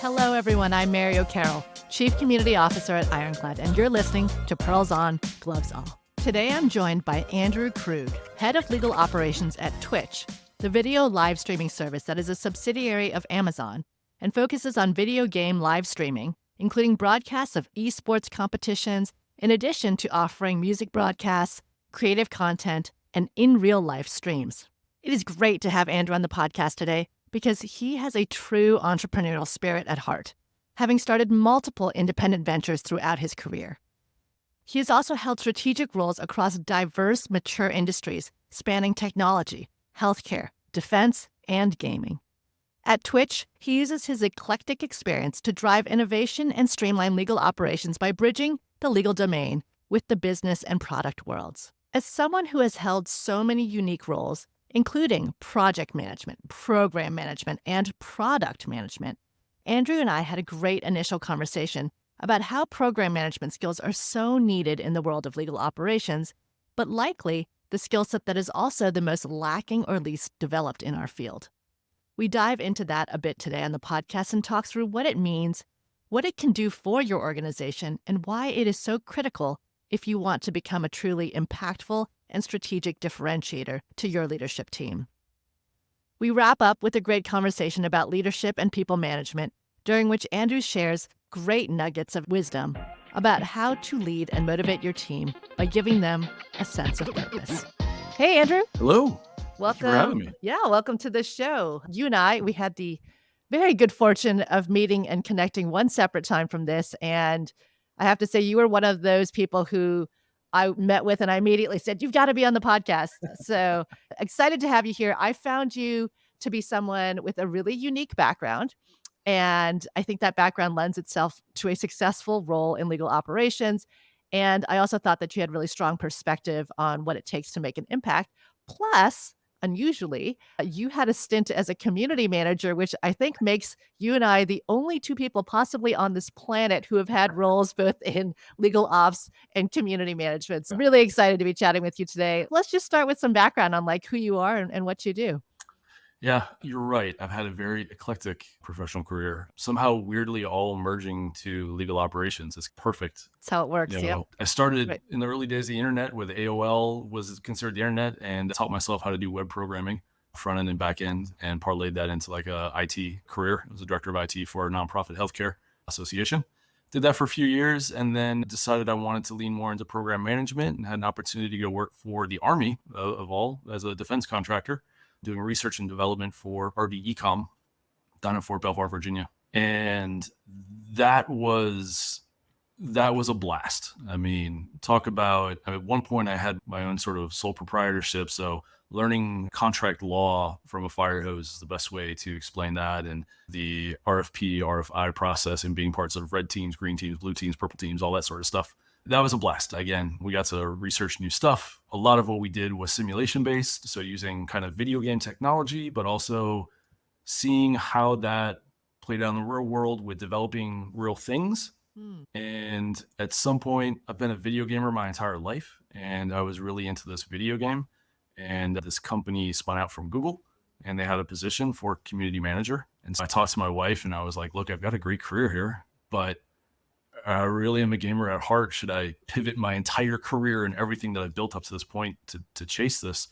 Hello, everyone. I'm Mary O'Carroll, Chief Community Officer at Ironclad, and you're listening to Pearls On, Gloves Off. Today, I'm joined by Andrew Krug, Head of Legal Operations at Twitch, the video live streaming service that is a subsidiary of Amazon and focuses on video game live streaming, including broadcasts of esports competitions, in addition to offering music broadcasts, creative content, and in-real-life streams. It is great to have Andrew on the podcast today because he has a true entrepreneurial spirit at heart, having started multiple independent ventures throughout his career. He has also held strategic roles across diverse, mature industries spanning technology, healthcare, defense, and gaming. At Twitch, he uses his eclectic experience to drive innovation and streamline legal operations by bridging the legal domain with the business and product worlds. As someone who has held so many unique roles, including project management, program management, and product management, Andrew and I had a great initial conversation about how program management skills are so needed in the world of legal operations, but likely the skill set that is also the most lacking or least developed in our field. We dive into that a bit today on the podcast and talk through what it means, what it can do for your organization, and why it is so critical if you want to become a truly impactful and strategic differentiator to your leadership team. We wrap up with a great conversation about leadership and people management, during which Andrew shares great nuggets of wisdom about how to lead and motivate your team by giving them a sense of purpose. Hey, Andrew. Hello. Welcome. Thank you for having me. Yeah, welcome to the show. You and I, we had the very good fortune of meeting and connecting one separate time from this. And I have to say, you were one of those people who I met with and I immediately said, you've got to be on the podcast. So excited to have you here. I found you to be someone with a really unique background. And I think that background lends itself to a successful role in legal operations. And I also thought that you had really strong perspective on what it takes to make an impact. Plus, unusually, you had a stint as a community manager, which I think makes you and I the only two people possibly on this planet who have had roles both in legal ops and community management. So really excited to be chatting with you today. Let's just start with some background on like who you are and what you do. Yeah, you're right. I've had a very eclectic professional career, somehow weirdly all merging to legal operations. It's perfect. That's how it works. You know, I started in the early days of the internet with AOL was considered the internet, and taught myself how to do web programming, front end and back end, and parlayed that into like a IT career. I was a director of IT for a nonprofit healthcare association. Did that for a few years and then decided I wanted to lean more into program management and had an opportunity to go work for the Army of all as a defense contractor, doing research and development for RD Ecom down in Fort Belvoir, Virginia. And that was a blast. I mean, talk about, at one point I had my own sort of sole proprietorship. So learning contract law from a fire hose is the best way to explain that. And the RFP, RFI process and being parts of red teams, green teams, blue teams, purple teams, all that sort of stuff. That was a blast. Again, we got to research new stuff. A lot of what we did was simulation based. So using kind of video game technology, but also seeing how that played out in the real world with developing real things. And at some point, I've been a video gamer my entire life, and I was really into this video game. And this company spun out from Google, and they had a position for community manager. And so I talked to my wife, and I was like, look, I've got a great career here, but I really am a gamer at heart. Should I pivot my entire career and everything that I've built up to this point to chase this?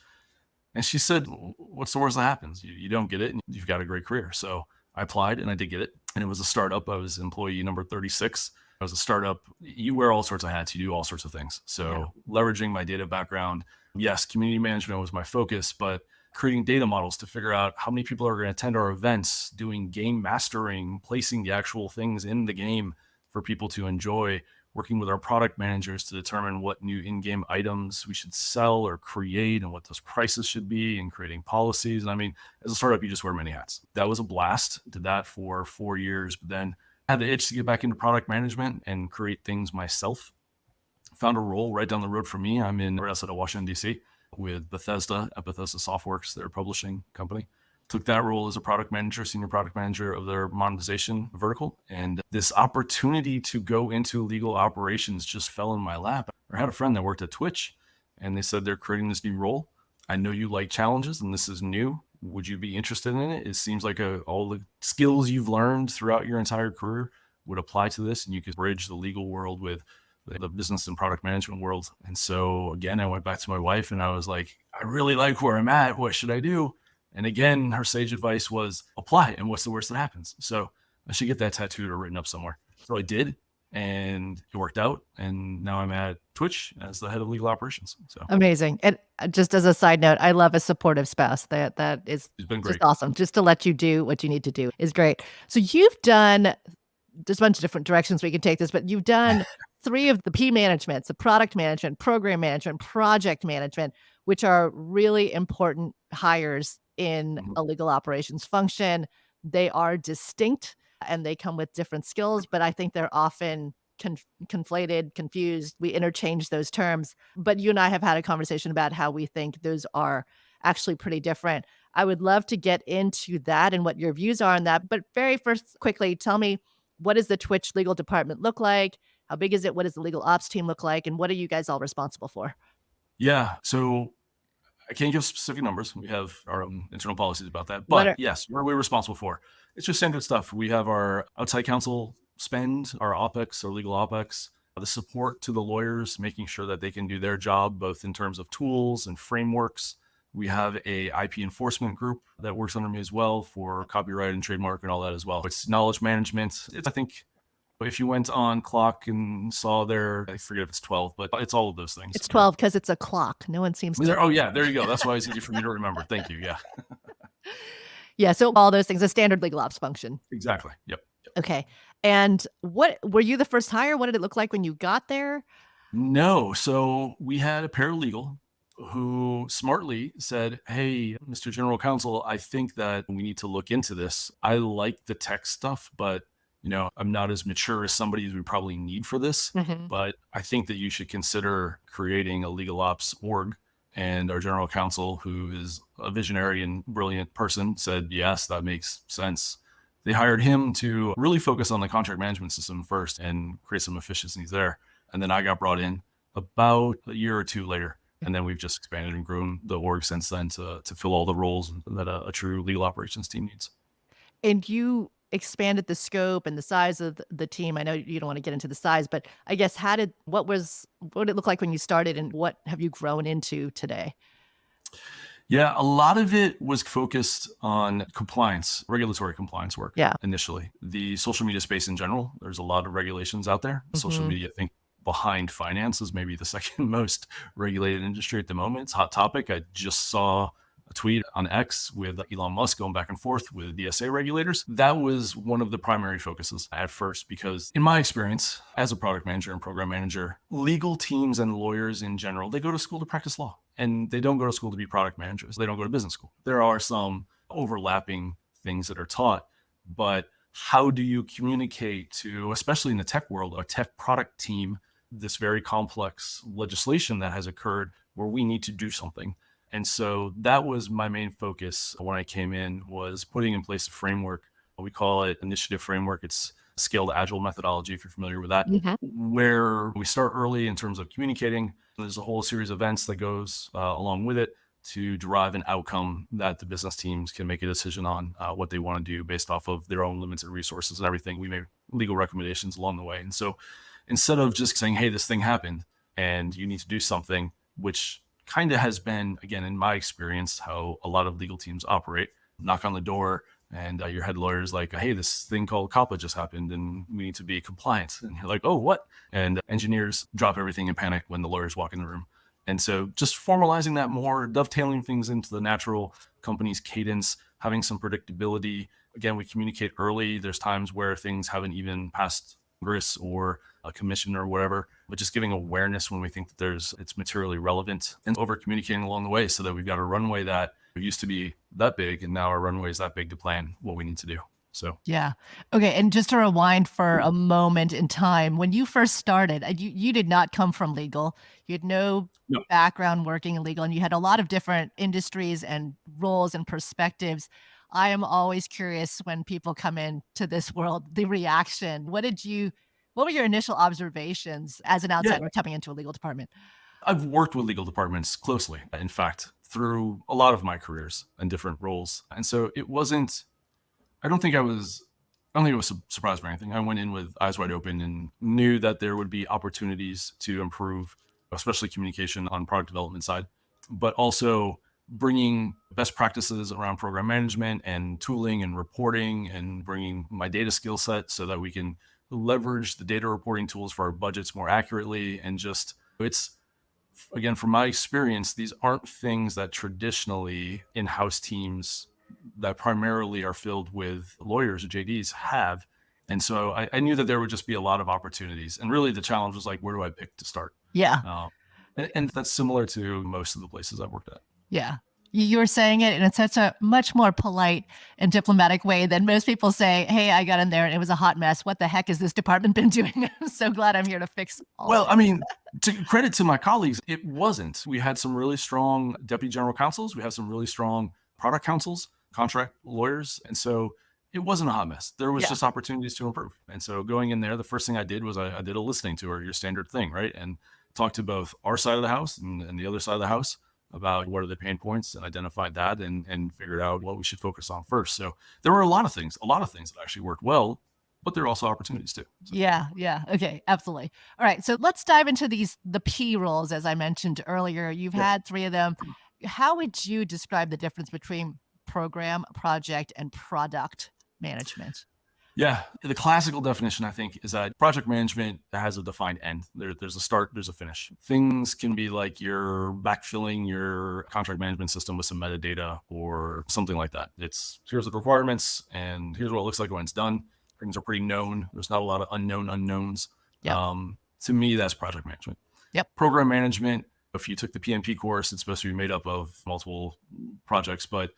And she said, what's the worst that happens? You don't get it, and you've got a great career. So I applied, and I did get it. And it was a startup. I was employee number 36. I was a startup. You wear all sorts of hats. You do all sorts of things. So leveraging my data background, yes, community management was my focus, but creating data models to figure out how many people are going to attend our events, doing game mastering, placing the actual things in the game for people to enjoy, working with our product managers to determine what new in-game items we should sell or create and what those prices should be, and creating policies. And I mean, as a startup, you just wear many hats. That was a blast. Did that for 4 years, but then had the itch to get back into product management and create things myself. Found a role right down the road from me. I'm in right outside of Washington, D.C. with Bethesda at Bethesda Softworks, their publishing company. Took that role as a product manager, senior product manager of their monetization vertical. And this opportunity to go into legal operations just fell in my lap. I had a friend that worked at Twitch, and they said they're creating this new role. I know you like challenges, and this is new. Would you be interested in it? It seems like all the skills you've learned throughout your entire career would apply to this, and you could bridge the legal world with the business and product management world. And so again, I went back to my wife and I was like, I really like where I'm at. What should I do? And again, her sage advice was apply. And what's the worst that happens? So I should get that tattooed or written up somewhere. So I did, and it worked out. And now I'm at Twitch as the head of legal operations. So Amazing. And just as a side note, I love a supportive spouse. That is it's been just great. awesome. Just to let you do what you need to do is great. So you've done there's a bunch of different directions we can take this, but you've done 3 of the P managements, the product management, program management, project management, which are really important hires in Mhm. a legal operations function. They are distinct and they come with different skills, but I think they're often conflated, confused. We interchange those terms, but you and I have had a conversation about how we think those are actually pretty different. I would love to get into that and what your views are on that. But very first, quickly, tell me, what does the Twitch legal department look like? How big is it? What does the legal ops team look like? And what are you guys all responsible for? Yeah. So I can't give specific numbers. We have our own internal policies about that. What But are yes, what are we responsible for? It's just standard stuff. We have our outside counsel spend, our OPEX, our legal OPEX, the support to the lawyers, making sure that they can do their job, both in terms of tools and frameworks. We have a IP enforcement group that works under me as well for copyright and trademark and all that as well. It's knowledge management. It's, I think, if you went on clock and saw there, I forget if it's 12, but it's all of those things. it's 12 because it's a clock. No one seems to. Oh yeah, there you go. That's why it's easy for me to remember. Thank you. Yeah. Yeah, so all those things, a standard legal ops function. Exactly. Yep. Okay. And what were you the first hire? What did it look like when you got there? No. So we had a paralegal who smartly said, "Hey, Mr. General Counsel, I think that we need to look into this. I like the tech stuff, but I'm not as mature as somebody as we probably need for this. Mhm. But I think that you should consider creating a legal ops org." And our general counsel, who is a visionary and brilliant person, said, "Yes, that makes sense." They hired him to really focus on the contract management system first and create some efficiencies there. And then I got brought in about a year or two later. And then we've just expanded and grown the org since then to fill all the roles that a true legal operations team needs. And you expanded the scope and the size of the team. I know you don't want to get into the size, but I guess what did it look like when you started and what have you grown into today? Yeah, a lot of it was focused on compliance, regulatory compliance work Yeah. initially. The social media space in general, there's a lot of regulations out there. Social Mhm. media, I think, behind finance is maybe the second most regulated industry at the moment. It's a hot topic. I just saw a tweet on X with Elon Musk going back and forth with DSA regulators. That was one of the primary focuses at first, because in my experience as a product manager and program manager, legal teams and lawyers in general, they go to school to practice law and they don't go to school to be product managers. They don't go to business school. There are some overlapping things that are taught, but how do you communicate to, especially in the tech world, a tech product team, this very complex legislation that has occurred where we need to do something? And so that was my main focus when I came in, was putting in place a framework. We call it initiative framework. It's scaled agile methodology, if you're familiar with that, Mhm. where we start early in terms of communicating. There's a whole series of events that goes along with it to derive an outcome that the business teams can make a decision on what they want to do based off of their own limited resources and everything. We make legal recommendations along the way. And so instead of just saying, hey, this thing happened and you need to do something, which kind of has been, again, in my experience, how a lot of legal teams operate, knock on the door and your head lawyer is like, hey, this thing called COPPA just happened and we need to be compliant. And you're like, oh, what? And engineers drop everything in panic when the lawyers walk in the room. And so just formalizing that more, dovetailing things into the natural company's cadence, having some predictability. Again, we communicate early. There's times where things haven't even passed Congress or a commission or whatever, but just giving awareness when we think that it's materially relevant, and over communicating along the way so that we've got a runway that used to be that big and now our runway is that big to plan what we need to do. So Yeah. Okay, and just to rewind for a moment in time, when you first started, you did not come from legal. You had no no, background working in legal, and you had a lot of different industries and roles and perspectives. I am always curious when people come into this world, the reaction. What were your initial observations as an yeah, outsider coming into a legal department? I've worked with legal departments closely. In fact, through a lot of my careers and different roles. And so it wasn't, I don't think I was, I don't think it was surprised by anything. I went in with eyes wide open and knew that there would be opportunities to improve, especially communication on product development side, but also bringing best practices around program management and tooling and reporting, and bringing my data skill set so that we can leverage the data reporting tools for our budgets more accurately. And just, it's, again, from my experience, these aren't things that traditionally in-house teams that primarily are filled with lawyers or JDs have. And so I knew that there would just be a lot of opportunities. And really the challenge was like, where do I pick to start? Yeah. And that's similar to most of the places I've worked at. Yeah. You were saying it in such a much more polite and diplomatic way than most people say, hey, I got in there and it was a hot mess. What the heck has this department been doing? I'm so glad I'm here to fix all Well, of it. I mean, to credit to my colleagues, it wasn't. We had some really strong deputy general counsels. We have some really strong product counsels, contract lawyers. And so it wasn't a hot mess. There was Yeah. just opportunities to improve. And so going in there, the first thing I did was I did a listening tour, your standard thing, right? And talked to both our side of the house and the other side of the house about what are the pain points, and identified that and figured out what we should focus on first. So there were a lot of things that actually worked well, but there are also opportunities too. So. Yeah. Okay. Absolutely. All right. So let's dive into the P roles, as I mentioned earlier. You've had 3 of them. How would you describe the difference between program, project, and product management? Yeah. The classical definition, I think, is that project management has a defined end. There's a start, there's a finish. Things can be like you're backfilling your contract management system with some metadata or something like that. It's here's the requirements and here's what it looks like when it's done. Things are pretty known. There's not a lot of unknown unknowns. Yep. To me, that's project management. Yep. Program management, if you took the PMP course, it's supposed to be made up of multiple projects, but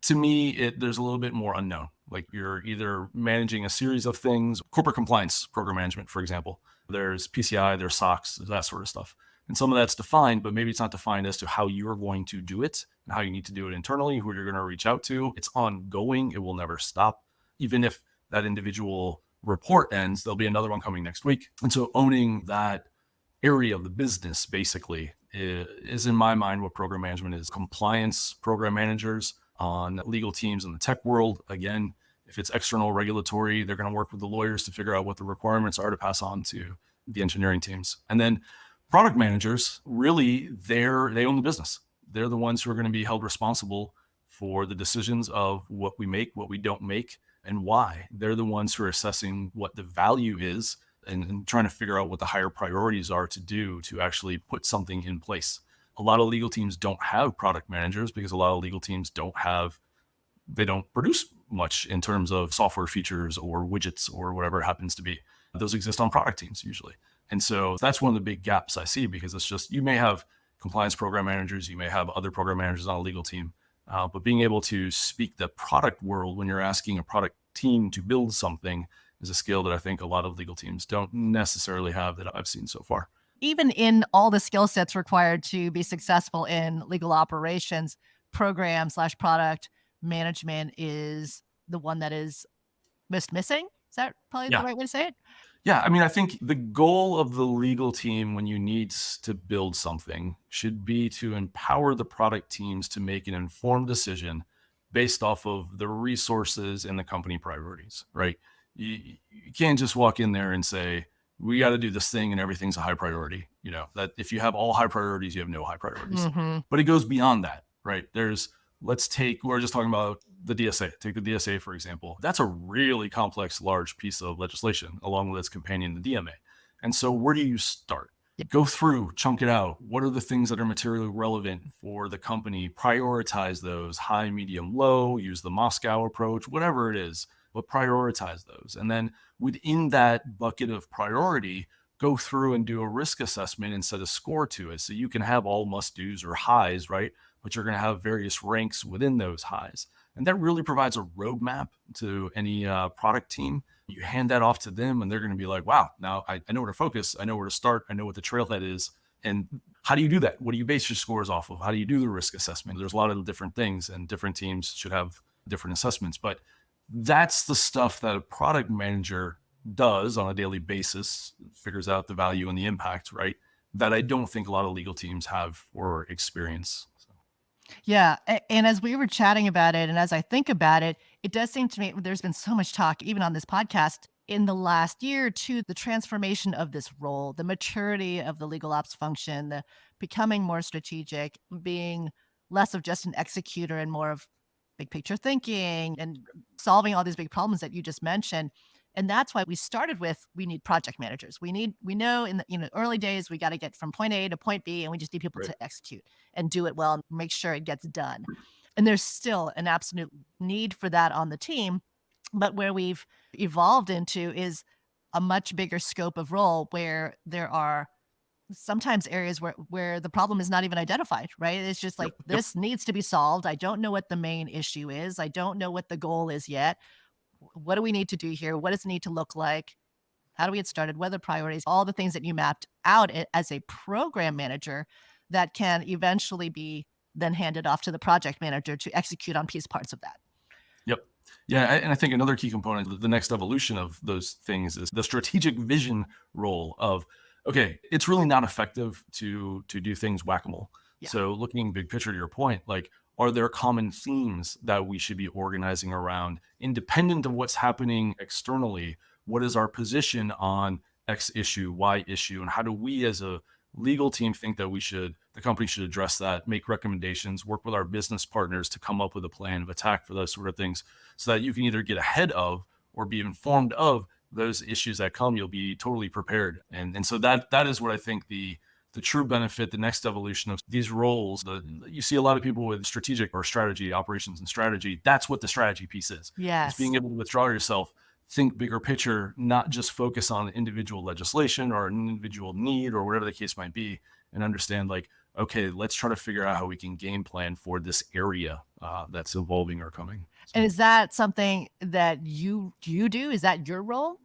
to me, there's a little bit more unknown. Like you're either managing a series of things, corporate compliance program management, for example. There's PCI, there's SOX, that sort of stuff. And some of that's defined, but maybe it's not defined as to how you're going to do it and how you need to do it internally, who you're going to reach out to. It's ongoing. It will never stop. Even if that individual report ends, there'll be another one coming next week. And so owning that area of the business basically is in my mind what program management is. Compliance program managers on legal teams in the tech world. Again, if it's external regulatory, they're going to work with the lawyers to figure out what the requirements are to pass on to the engineering teams. And then product managers, really, they own the business. They're the ones who are going to be held responsible for the decisions of what we make, what we don't make, and why. They're the ones who are assessing what the value is and trying to figure out what the higher priorities are to do to actually put something in place. A lot of legal teams don't have product managers because a lot of legal teams don't produce much in terms of software features or widgets or whatever it happens to be. Those exist on product teams usually. And so that's one of the big gaps I see, because it's just, you may have compliance program managers, you may have other program managers on a legal team, but being able to speak the product world when you're asking a product team to build something is a skill that I think a lot of legal teams don't necessarily have that I've seen so far. Even in all the skill sets required to be successful in legal operations, program/product management is the one that is most missing. Is that probably the right way to say it? Yeah. I mean, I think the goal of the legal team when you need to build something should be to empower the product teams to make an informed decision based off of the resources and the company priorities, right? You can't just walk in there and say, we got to do this thing and everything's a high priority. You know, that if you have all high priorities, you have no high priorities. Mm-hmm. But it goes beyond that, right? We're just talking about the DSA. Take the DSA, for example. That's a really complex, large piece of legislation along with its companion, the DMA. And so where do you start? Go through, chunk it out. What are the things that are materially relevant for the company? Prioritize those, high, medium, low, use the Moscow approach, whatever it is, but prioritize those. And then within that bucket of priority, go through and do a risk assessment and set a score to it. So you can have all must-dos or highs, right? But you're going to have various ranks within those highs. And that really provides a roadmap to any product team. You hand that off to them and they're going to be like, wow, now I know where to focus. I know where to start. I know what the trailhead is. And how do you do that? What do you base your scores off of? How do you do the risk assessment? There's a lot of different things and different teams should have different assessments. But that's the stuff that a product manager does on a daily basis, figures out the value and the impact, right? That I don't think a lot of legal teams have or experience. So. Yeah. And as we were chatting about it, and as I think about it, it does seem to me there's been so much talk, even on this podcast, in the last year or two, the transformation of this role, the maturity of the legal ops function, the becoming more strategic, being less of just an executor and more of big picture thinking and solving all these big problems that you just mentioned. And that's why we started with we need project managers. We know in the early days we got to get from point A to point B and we just need people Right. to execute and do it well and make sure it gets done. And there's still an absolute need for that on the team. But where we've evolved into is a much bigger scope of role where there are sometimes areas where the problem is not even identified, right? It's just Yep. like Yep. this needs to be solved. I don't know what the main issue is. I don't know what the goal is yet. What do we need to do here? What does it need to look like? How do we get started? What are the priorities? All the things that you mapped out as a program manager that can eventually be then handed off to the project manager to execute on piece parts of that. Yep. Yeah, and I think another key component, the next evolution of those things, is the strategic vision role of, okay, it's really not effective to do things whack-a-mole. Yeah. So looking big picture to your point, like, are there common themes that we should be organizing around, independent of what's happening externally? What is our position on X issue, Y issue, and how do we as a legal team think that the company should address that, make recommendations, work with our business partners to come up with a plan of attack for those sort of things, so that you can either get ahead of or be informed of those issues that come. You'll be totally prepared. And so that is what I think the true benefit, the next evolution of these roles. You see a lot of people with strategic or strategy, operations and strategy. That's what the strategy piece is. It's Yes. being able to withdraw yourself, think bigger picture, not just focus on individual legislation or an individual need or whatever the case might be, and understand, like, okay, let's try to figure out how we can game plan for this area that's evolving or coming. And So. is that something that you do? Is that your role?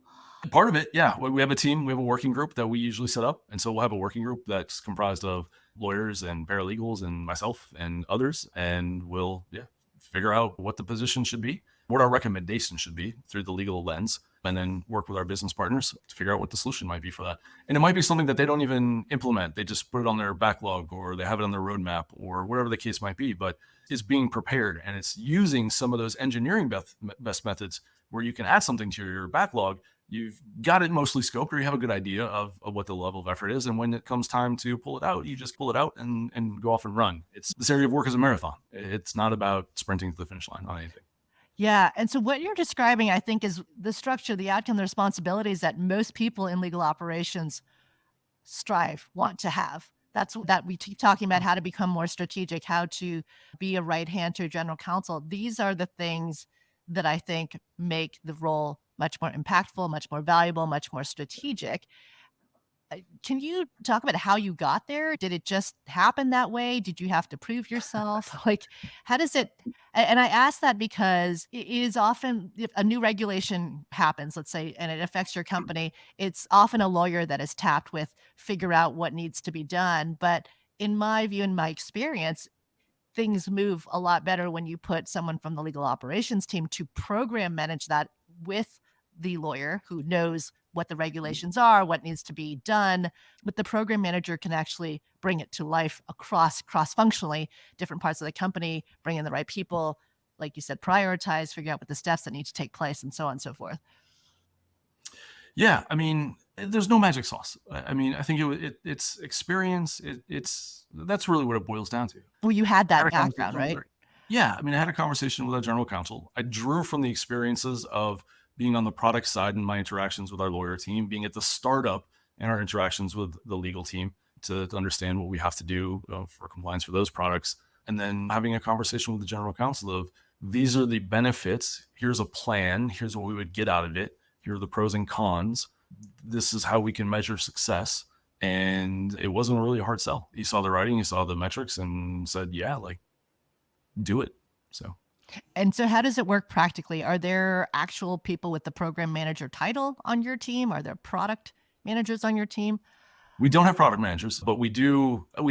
Part of it, yeah. We have a team, we have a working group that we usually set up. And so we'll have a working group that's comprised of lawyers and paralegals and myself and others. And we'll, yeah, figure out what the position should be, what our recommendation should be through the legal lens, and then work with our business partners to figure out what the solution might be for that. And it might be something that they don't even implement. They just put it on their backlog or they have it on their roadmap or whatever the case might be. But it's being prepared and it's using some of those engineering best methods where you can add something to your backlog. You've got it mostly scoped, or you have a good idea of what the level of effort is. And when it comes time to pull it out, you just pull it out and go off and run. This area of work is a marathon. It's not about sprinting to the finish line on anything. Yeah. And so what you're describing, I think, is the structure, the outcome, the responsibilities that most people in legal operations want to have. That's that we keep talking about how to become more strategic, how to be a right hand to a general counsel. These are the things that I think make the role much more impactful, much more valuable, much more strategic. Can you talk about how you got there? Did it just happen that way? Did you have to prove yourself? Like, how does it? And I ask that because it is often if a new regulation happens, let's say, and it affects your company, it's often a lawyer that is tapped with figure out what needs to be done. But in my view, in my experience, things move a lot better when you put someone from the legal operations team to program manage that with the lawyer who knows what the regulations are, what needs to be done, but the program manager can actually bring it to life across cross-functionally, different parts of the company, bring in the right people, like you said, prioritize, figure out what the steps that need to take place, and so on and so forth. Yeah, I mean, there's no magic sauce. I mean, I think it's experience. It's that's really what it boils down to. Well, you had I had that a background, conversation with right? her. Yeah, I mean, I had a conversation with our general counsel. I drew from the experiences of being on the product side in my interactions with our lawyer team, being at the startup and our interactions with the legal team to understand what we have to do for compliance for those products. And then having a conversation with the general counsel of these are the benefits. Here's a plan. Here's what we would get out of it. Here are the pros and cons. This is how we can measure success. And it wasn't a really hard sell. He saw the writing, he saw the metrics and said, yeah, like, do it. So And so how does it work practically? Are there actual people with the program manager title on your team? Are there product managers on your team? we don't have product managers, but we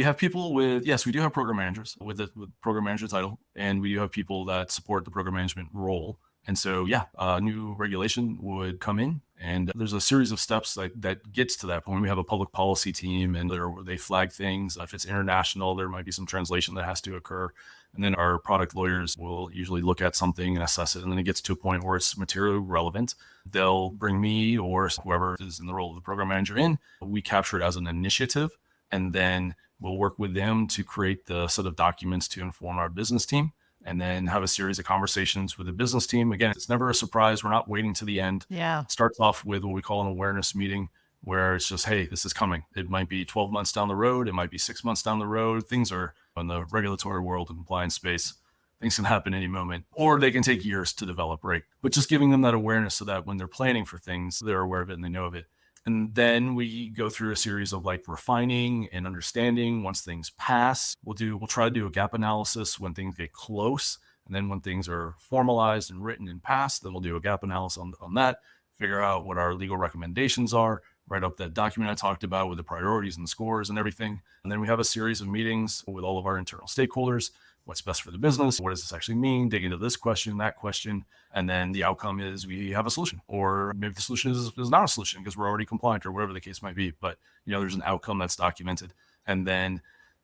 have people with, yes, we do have program managers with program manager title, and we do have people that support the program management role. And so, yeah, new regulation would come in And there's a series of steps that gets to that point. We have a public policy team and they flag things. If it's international, there might be some translation that has to occur. And then our product lawyers will usually look at something and assess it. And then it gets to a point where it's materially relevant. They'll bring me or whoever is in the role of the program manager in. We capture it as an initiative. And then we'll work with them to create the set of documents to inform our business team, and then have a series of conversations with the business team. Again, it's never a surprise. We're not waiting to the end. Yeah. It starts off with what we call an awareness meeting, where it's just, hey, this is coming. It might be 12 months down the road. It might be 6 months down the road. Things are in the regulatory world and compliance space. Things can happen any moment, or they can take years to develop, right? But just giving them that awareness so that when they're planning for things, they're aware of it and they know of it. And then we go through a series of refining and understanding. Once things pass, we'll try to do a gap analysis when things get close. And then when things are formalized and written and passed, then we'll do a gap analysis on that, figure out what our legal recommendations are, write up that document I talked about with the priorities and scores and everything. And then we have a series of meetings with all of our internal stakeholders. What's best for the business? What does this actually mean? Dig into this question, that question. And then the outcome is we have a solution, or maybe the solution is not a solution because we're already compliant or whatever the case might be. But, there's an outcome that's documented. And then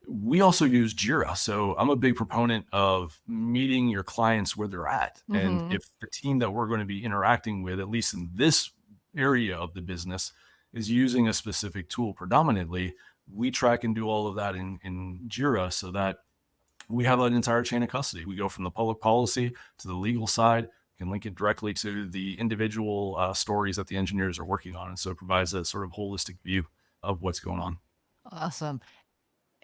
we also use Jira. So I'm a big proponent of meeting your clients where they're at. Mm-hmm. And if the team that we're going to be interacting with, at least in this area of the business, is using a specific tool predominantly, we track and do all of that in Jira so that we have an entire chain of custody. We go from the public policy to the legal side, can link it directly to the individual stories that the engineers are working on. And so it provides a sort of holistic view of what's going on. Awesome.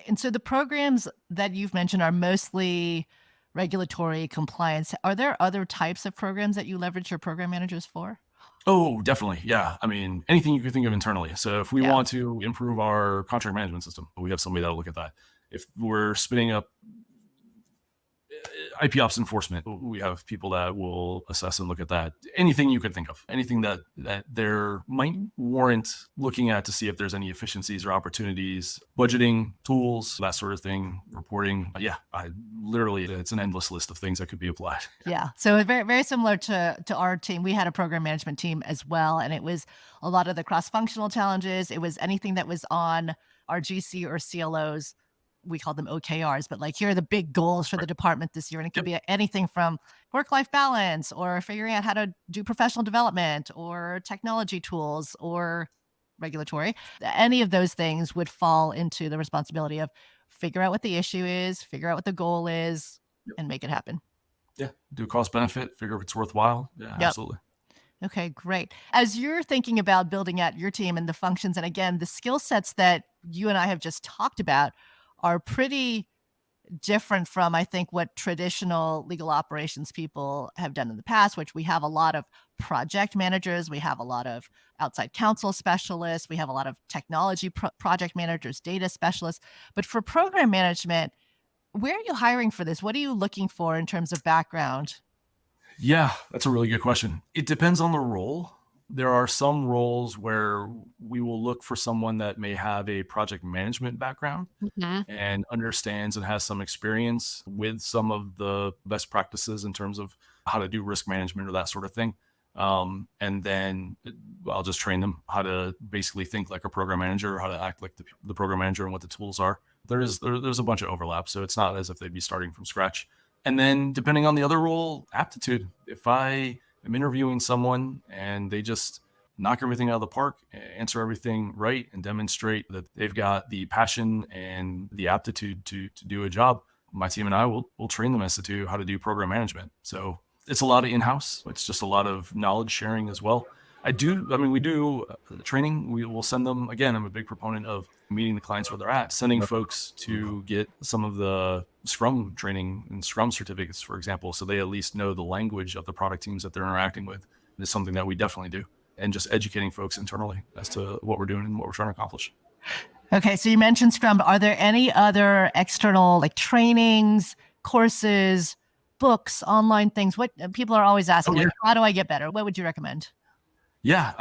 And so the programs that you've mentioned are mostly regulatory compliance. Are there other types of programs that you leverage your program managers for? Oh, definitely. Yeah. I mean, anything you can think of internally. So if we want to improve our contract management system, we have somebody that'll look at that. If we're spinning up IP ops enforcement, we have people that will assess and look at that. Anything you could think of, anything that there might warrant looking at to see if there's any efficiencies or opportunities, budgeting tools, that sort of thing, reporting. Yeah, it's an endless list of things that could be applied. Yeah. So very, very similar to our team. We had a program management team as well. And it was a lot of the cross-functional challenges. It was anything that was on our GC or CLOs. We call them OKRs, but here are the big goals for the department this year. And it could be anything from work-life balance or figuring out how to do professional development or technology tools or regulatory. Any of those things would fall into the responsibility of figure out what the issue is, figure out what the goal is, and make it happen. Yeah. Do cost benefit, figure if it's worthwhile. Yeah, absolutely. Okay, great. As you're thinking about building out your team and the functions, and again, the skill sets that you and I have just talked about are pretty different from, I think, what traditional legal operations people have done in the past, which we have a lot of project managers, we have a lot of outside counsel specialists, we have a lot of technology project managers, data specialists. But for program management, where are you hiring for this? What are you looking for in terms of background? Yeah, that's a really good question. It depends on the role. There are some roles where we will look for someone that may have a project management background and understands and has some experience with some of the best practices in terms of how to do risk management or that sort of thing. And then I'll just train them how to basically think like a program manager, how to act like the program manager and what the tools are. There's a bunch of overlap. So it's not as if they'd be starting from scratch. And then depending on the other role, aptitude. If I am interviewing someone and they just knock everything out of the park, answer everything right, and demonstrate that they've got the passion and the aptitude to do a job, my team and I will train them as to how to do program management. So it's a lot of in-house. It's just a lot of knowledge sharing as well. We do training. We will send them, again, I'm a big proponent of meeting the clients where they're at, sending folks to get some of the Scrum training and Scrum certificates, for example, so they at least know the language of the product teams that they're interacting with. It's something that we definitely do. And just educating folks internally as to what we're doing and what we're trying to accomplish. Okay, so you mentioned Scrum. Are there any other external trainings, courses, books, online things? What people are always asking, how do I get better? What would you recommend? Yeah,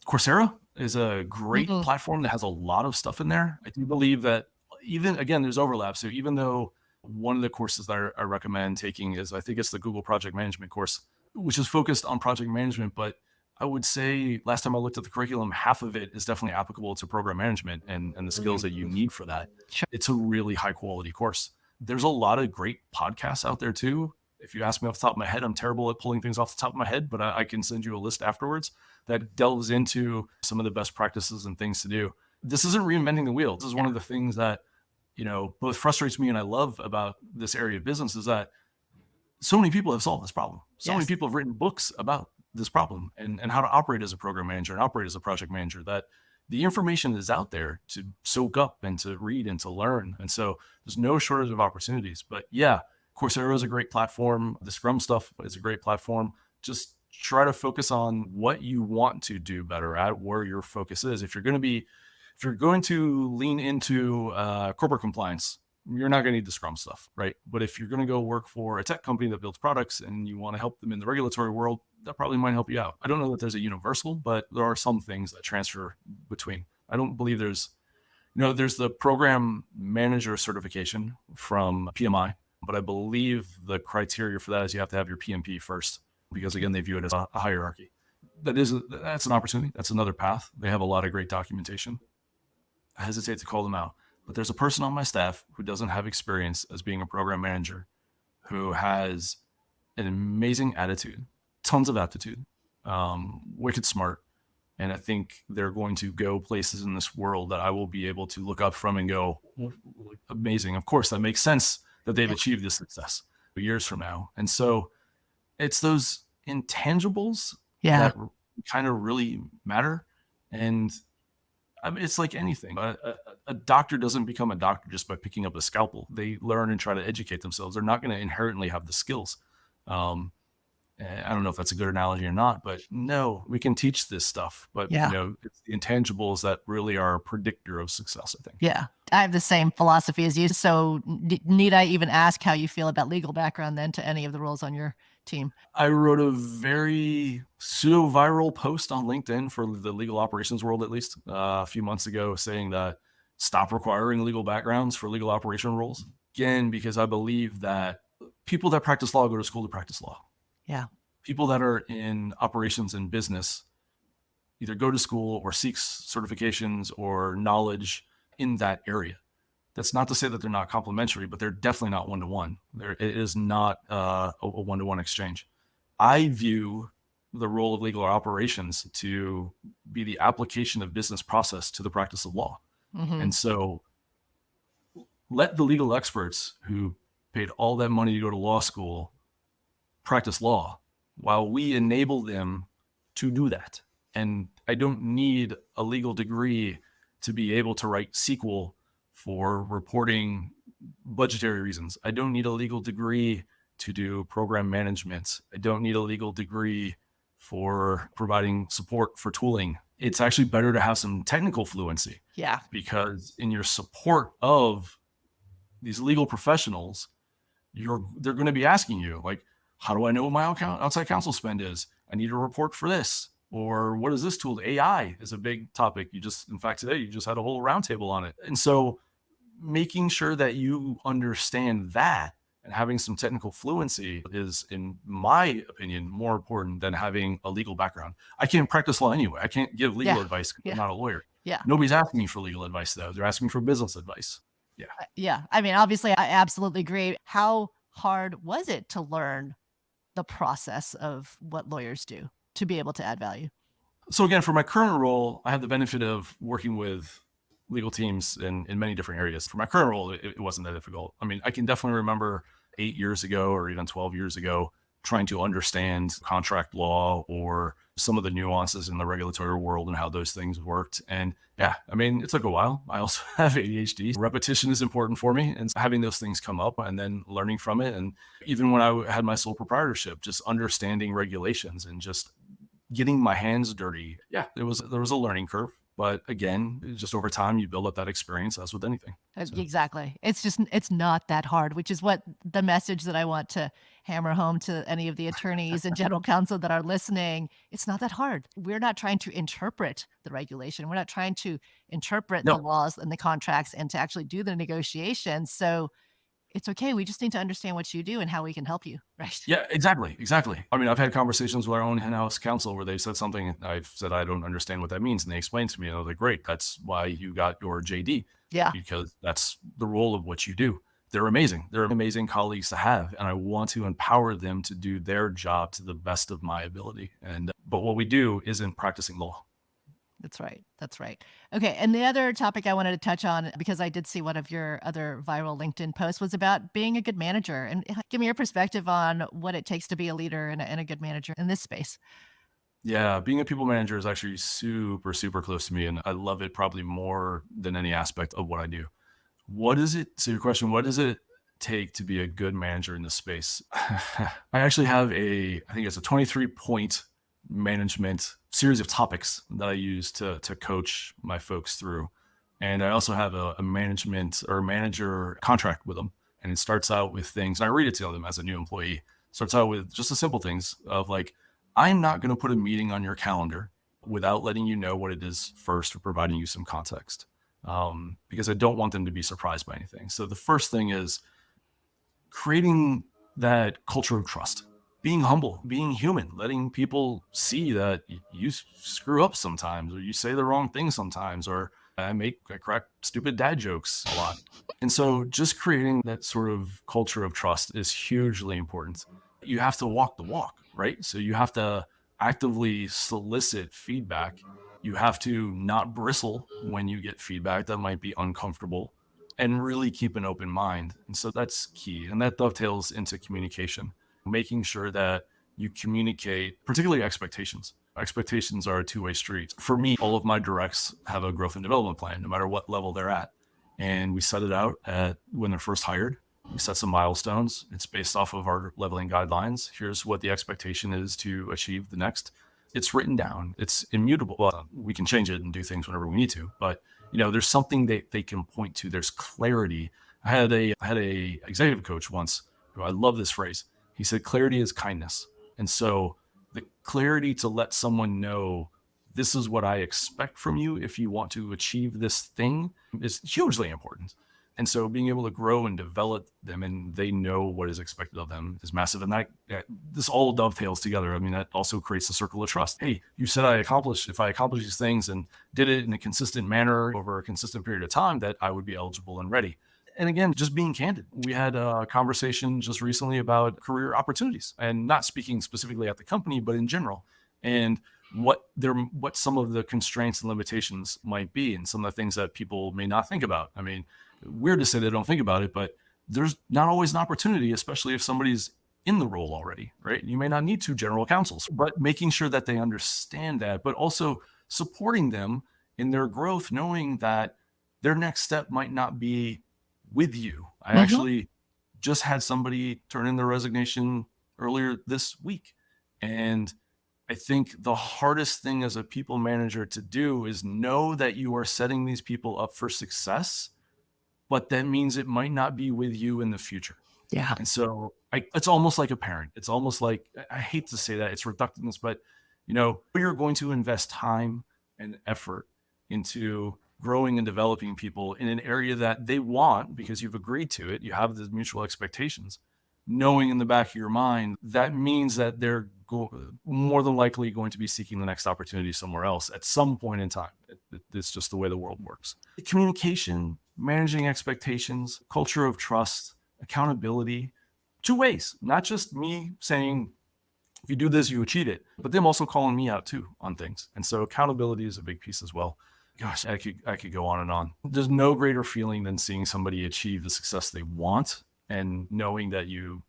Coursera is a great platform that has a lot of stuff in there. I do believe that there's overlap. So even though one of the courses that I recommend taking is, I think it's the Google Project Management course, which is focused on project management, but I would say last time I looked at the curriculum, half of it is definitely applicable to program management and the skills that you need for that. Sure. It's a really high quality course. There's a lot of great podcasts out there too. If you ask me off the top of my head, I'm terrible at pulling things off the top of my head, but I can send you a list afterwards that delves into some of the best practices and things to do. This isn't reinventing the wheel. This is one of the things that, both frustrates me and I love about this area of business is that so many people have solved this problem. So many Yes. people have written books about this problem and how to operate as a program manager and operate as a project manager, that the information is out there to soak up and to read and to learn. And so there's no shortage of opportunities. But yeah, Coursera is a great platform. The Scrum stuff is a great platform. Just try to focus on what you want to do better at, where your focus is. If you're going to lean into corporate compliance, you're not going to need the Scrum stuff, right? But if you're going to go work for a tech company that builds products and you want to help them in the regulatory world, that probably might help you out. I don't know that there's a universal, but there are some things that transfer between. I don't believe there's the program manager certification from PMI, but I believe the criteria for that is you have to have your PMP first, because again, they view it as a hierarchy. That's an opportunity. That's another path. They have a lot of great documentation. I hesitate to call them out, but there's a person on my staff who doesn't have experience as being a program manager, who has an amazing attitude, tons of aptitude, wicked smart. And I think they're going to go places in this world that I will be able to look up from and go, amazing. Of course, that makes sense that they've achieved this success years from now. And so it's those intangibles Yeah. that kind of really matter. And I mean, it's like anything. A doctor doesn't become a doctor just by picking up a scalpel. They learn and try to educate themselves. They're not going to inherently have the skills. I don't know if that's a good analogy or not, but no, we can teach this stuff. But Yeah. it's the intangibles that really are a predictor of success, I think. Yeah. I have the same philosophy as you. So need I even ask how you feel about legal background then to any of the roles on your team? I wrote a very pseudo-viral post on LinkedIn for the legal operations world, at least a few months ago, saying that stop requiring legal backgrounds for legal operation roles. Again, because I believe that people that practice law go to school to practice law. Yeah. People that are in operations and business either go to school or seek certifications or knowledge in that area. That's not to say that they're not complementary, but they're definitely not one-to-one. It is not a one-to-one exchange. I view the role of legal operations to be the application of business process to the practice of law. Mm-hmm. And so let the legal experts who paid all that money to go to law school practice law while we enable them to do that. And I don't need a legal degree to be able to write SQL for reporting budgetary reasons. I don't need a legal degree to do program management. I don't need a legal degree for providing support for tooling. It's actually better to have some technical fluency. Yeah. Because in your support of these legal professionals, they're going to be asking you, like, how do I know what my outside counsel spend is? I need a report for this. Or what is this tool? AI is a big topic. In fact, today you just had a whole roundtable on it. And so making sure that you understand that and having some technical fluency is, in my opinion, more important than having a legal background. I can't practice law anyway. I can't give legal advice because I'm not a lawyer. Yeah. Nobody's asking me for legal advice, though. They're asking me for business advice. Yeah. Yeah. I mean, obviously, I absolutely agree. How hard was it to learn the process of what lawyers do to be able to add value? So again, for my current role, I have the benefit of working with legal teams in many different areas. For my current role, it wasn't that difficult. I mean, I can definitely remember 8 years ago or even 12 years ago trying to understand contract law or some of the nuances in the regulatory world and how those things worked. And yeah, I mean, it took a while. I also have ADHD. Repetition is important for me, and having those things come up and then learning from it. And even when I had my sole proprietorship, just understanding regulations and just getting my hands dirty. Yeah, there was a learning curve. But again, just over time, you build up that experience, as with anything. So. Exactly. It's not that hard, which is what the message that I want to hammer home to any of the attorneys and general counsel that are listening. It's not that hard. We're not trying to interpret the regulation. We're not trying to interpret the laws and the contracts and to actually do the negotiations. So it's okay. We just need to understand what you do and how we can help you. Right. Yeah, exactly. Exactly. I mean, I've had conversations with our own in-house counsel where they said something, I've said, I don't understand what that means. And they explained to me, and I was like, great, that's why you got your JD, Yeah. because that's the role of what you do. They're amazing. They're amazing colleagues to have. And I want to empower them to do their job to the best of my ability. But what we do isn't practicing law. That's right. That's right. Okay. And the other topic I wanted to touch on, because I did see one of your other viral LinkedIn posts, was about being a good manager. And give me your perspective on what it takes to be a leader and a good manager in this space. Yeah, being a people manager is actually super, super close to me. And I love it probably more than any aspect of what I do. What is it? So your question, what does it take to be a good manager in this space? I actually have I think it's a 23-point management series of topics that I use to coach my folks through. And I also have a management or manager contract with them. And it starts out with things, and I read it to them as a new employee. It starts out with just the simple things of like, I'm not going to put a meeting on your calendar without letting you know what it is first or providing you some context, because I don't want them to be surprised by anything. So the first thing is creating that culture of trust, being humble, being human, letting people see that you screw up sometimes, or you say the wrong thing sometimes, or I crack stupid dad jokes a lot. And so just creating that sort of culture of trust is hugely important. You have to walk the walk, right? So you have to actively solicit feedback. You have to not bristle when you get feedback that might be uncomfortable, and really keep an open mind. And so that's key. And that dovetails into communication, making sure that you communicate, particularly expectations. Expectations are a two-way street. For me, all of my directs have a growth and development plan, no matter what level they're at. And we set it out when they're first hired. We set some milestones. It's based off of our leveling guidelines. Here's what the expectation is to achieve the next. It's written down. It's immutable. Well, we can change it and do things whenever we need to, but there's something that they can point to. There's clarity. I had a executive coach once who, I love this phrase. He said, clarity is kindness. And so the clarity to let someone know, this is what I expect from you if you want to achieve this thing, is hugely important. And so being able to grow and develop them, and they know what is expected of them, is massive. And this all dovetails together. I mean, that also creates a circle of trust. Hey, you said if I accomplish these things and did it in a consistent manner over a consistent period of time, that I would be eligible and ready. And again, just being candid. We had a conversation just recently about career opportunities, and not speaking specifically at the company, but in general, and what some of the constraints and limitations might be, and some of the things that people may not think about. I mean, weird to say they don't think about it, but there's not always an opportunity, especially if somebody's in the role already, right? You may not need two general counsels, but making sure that they understand that, but also supporting them in their growth, knowing that their next step might not be with you. I actually just had somebody turn in their resignation earlier this week. And I think the hardest thing as a people manager to do is know that you are setting these people up for success, but that means it might not be with you in the future. Yeah. And so it's almost like a parent. It's almost like, I hate to say that, it's reductance, but you're going to invest time and effort into growing and developing people in an area that they want because you've agreed to it. You have the mutual expectations. Knowing in the back of your mind, that means that they're more than likely going to be seeking the next opportunity somewhere else at some point in time. It's just the way the world works. Communication, managing expectations, culture of trust, accountability, two ways, not just me saying, if you do this, you achieve it, but them also calling me out too on things. And so accountability is a big piece as well. Gosh, I could go on and on. There's no greater feeling than seeing somebody achieve the success they want and knowing that you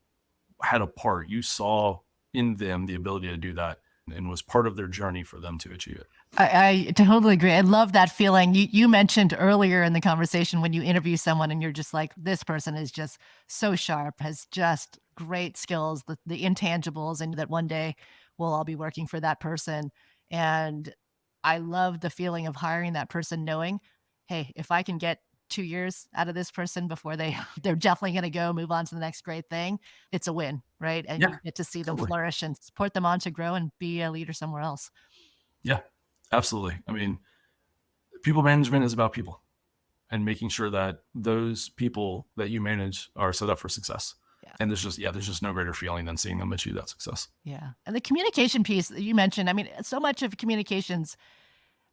had a part, you saw in them the ability to do that and was part of their journey for them to achieve it. I totally agree. I love that feeling. You mentioned earlier in the conversation when you interview someone and you're just like, this person is just so sharp, has just great skills, the intangibles, and that one day we'll all be working for that person. And I love the feeling of hiring that person knowing, hey, if I can get 2 years out of this person before they're definitely going to go move on to the next great thing, it's a win, right? And you get to see them flourish and support them on to grow and be a leader somewhere else. Yeah, absolutely. I mean, people management is about people. and making sure that those people that you manage are set up for success. Yeah. And there's just no greater feeling than seeing them achieve that success. Yeah. And the communication piece that you mentioned, I mean, so much of communications,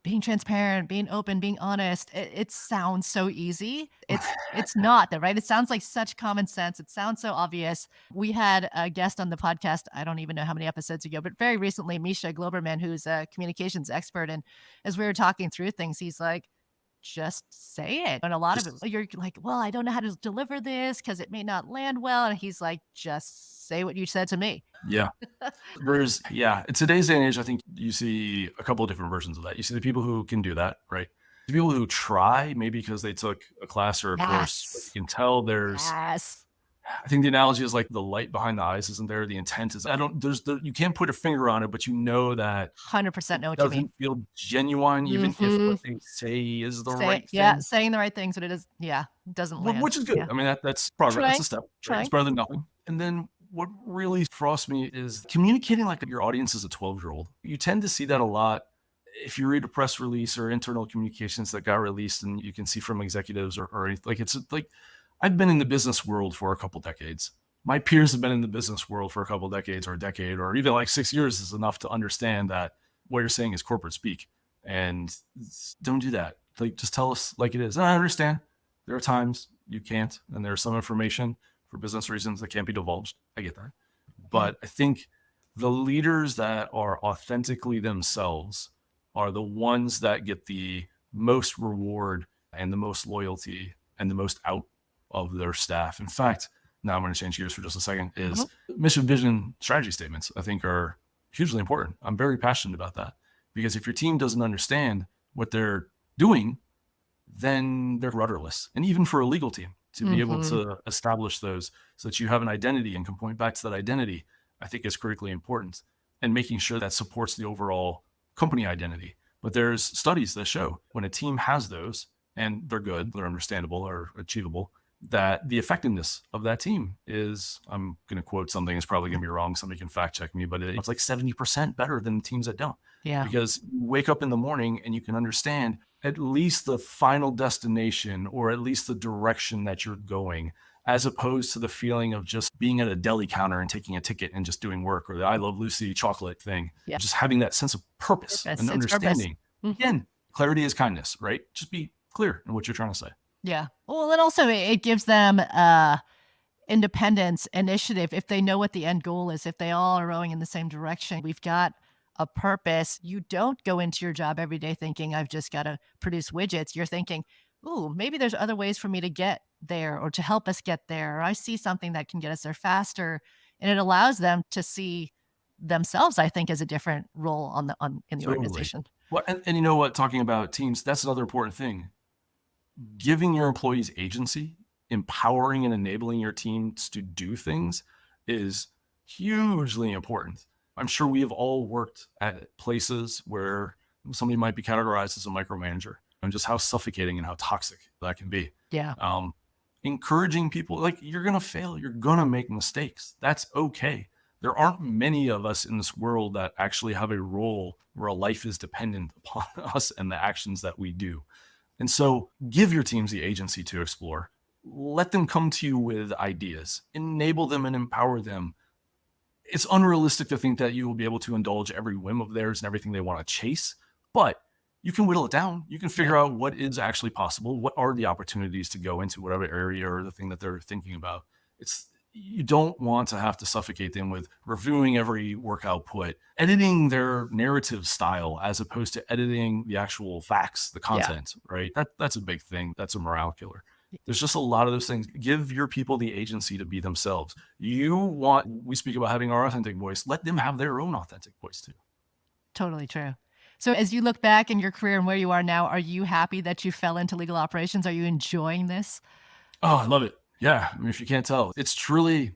being transparent, being open, being honest, it sounds so easy. It's not that, right? It sounds like such common sense. It sounds so obvious. We had a guest on the podcast, I don't even know how many episodes ago, but very recently, Misha Globerman, who's a communications expert. And as we were talking through things, he's like, just say it. And a lot of it, Just you're like, well, I don't know how to deliver this because it may not land well. And he's like, just say what you said to me. yeah. In today's day and age, I think you see a couple of different versions of that. You see the people who can do that, right? The people who try, maybe because they took a class or a course, but you Yes. can tell Yes. I think the analogy is like the light behind the eyes isn't there. The intent is, you can't put a finger on it, but you know that 100% it know what you mean. doesn't feel genuine, even if Mhm. what they say is the Say right yeah, thing, saying the right things, but it is yeah, doesn't land. which is good. Yeah. I mean, that's progress. That's Trying, a step, right? It's trying. better than nothing. And then what really frosts me is communicating like your audience is a 12-year-old. You tend to see that a lot if you read a press release or internal communications that got released, and you can see from executives or anything. Like, it's like, I've been in the business world for a couple decades. My peers have been in the business world for a couple decades or a decade, or even like 6 years is enough to understand that what you're saying is corporate speak. And don't do that. Like, just tell us like it is. And I understand there are times you can't, and there's some information for business reasons that can't be divulged. I get that. Yeah. But I think the leaders that are authentically themselves are the ones that get the most reward and the most loyalty and the most out of their staff. In fact, now I'm going to change gears for just a second, is Mhm. mission, vision, strategy statements, I think, are hugely important. I'm very passionate about that, because if your team doesn't understand what they're doing, then they're rudderless. And even for a legal team to be able Mhm. to establish those so that you have an identity and can point back to that identity, I think is critically important, and making sure that supports the overall company identity. But there's studies that show when a team has those and they're good, they're understandable or achievable, that the effectiveness of that team is, I'm going to quote something, it's probably going to be wrong. Somebody can fact check me, but it's like 70% better than teams that don't. Yeah. Because you wake up in the morning and you can understand at least the final destination, or at least the direction that you're going, as opposed to the feeling of just being at a deli counter and taking a ticket and just doing work, or the I Love Lucy chocolate thing. Yeah. Just having that sense of purpose Purpose. and It's purpose. understanding. Mhm. Again, clarity is kindness, right? Just be clear in what you're trying to say. Yeah. Well, and also it gives them independence, initiative, if they know what the end goal is, if they all are rowing in the same direction. We've got a purpose. You don't go into your job every day thinking, I've just got to produce widgets. You're thinking, ooh, maybe there's other ways for me to get there or to help us get there. Or I see something that can get us there faster. And it allows them to see themselves, I think, as a different role in the Totally. organization. Well, and you know what? Talking about teams, that's another important thing. Giving your employees agency, empowering and enabling your teams to do things is hugely important. I'm sure we have all worked at places where somebody might be categorized as a micromanager, and just how suffocating and how toxic that can be. Yeah. Um, Encouraging people, like, you're going to fail, you're going to make mistakes. That's okay. There aren't many of us in this world that actually have a role where a life is dependent upon us and the actions that we do. And so give your teams the agency to explore. Let them come to you with ideas, enable them and empower them. It's unrealistic to think that you will be able to indulge every whim of theirs and everything they want to chase, but you can whittle it down. You can Yeah. figure out what is actually possible. What are the opportunities to go into whatever area or the thing that they're thinking about. You don't want to have to suffocate them with reviewing every work output, editing their narrative style as opposed to editing the actual facts, the Yeah. content, right? That's a big thing. That's a morale killer. There's just a lot of those things. Give your people the agency to be themselves. We speak about having our authentic voice. Let them have their own authentic voice too. Totally true. So as you look back in your career and where you are now, are you happy that you fell into legal operations? Are you enjoying this? Oh, I love it. Yeah. I mean, if you can't tell, it's truly,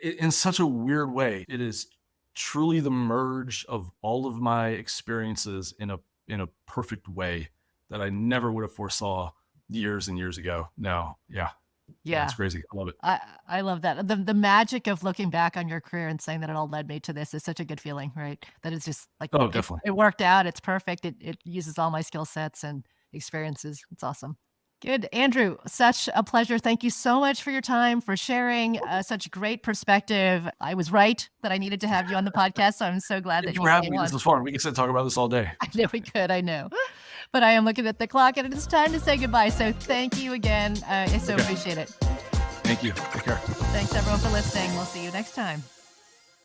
in such a weird way, it is truly the merge of all of my experiences in a perfect way that I never would have foresaw years and years ago. No, yeah, Yeah. it's crazy. I love it. I love that. The magic of looking back on your career and saying that it all led me to this is such a good feeling, right? That it's just like Oh, it, definitely. it worked out, it's perfect. It uses all my skill sets and experiences. It's awesome. Good. Andrew, such a pleasure. Thank you so much for your time, for sharing such great perspective. I was right that I needed to have you on the podcast, so I'm so glad Thank that you you for having came me. on. This was fun. We can sit talk about this all day. I know we could, I know. But I am looking at the clock and it's time to say goodbye. So thank you again. I so appreciate it. Thank you. Take care. Thanks everyone for listening. We'll see you next time.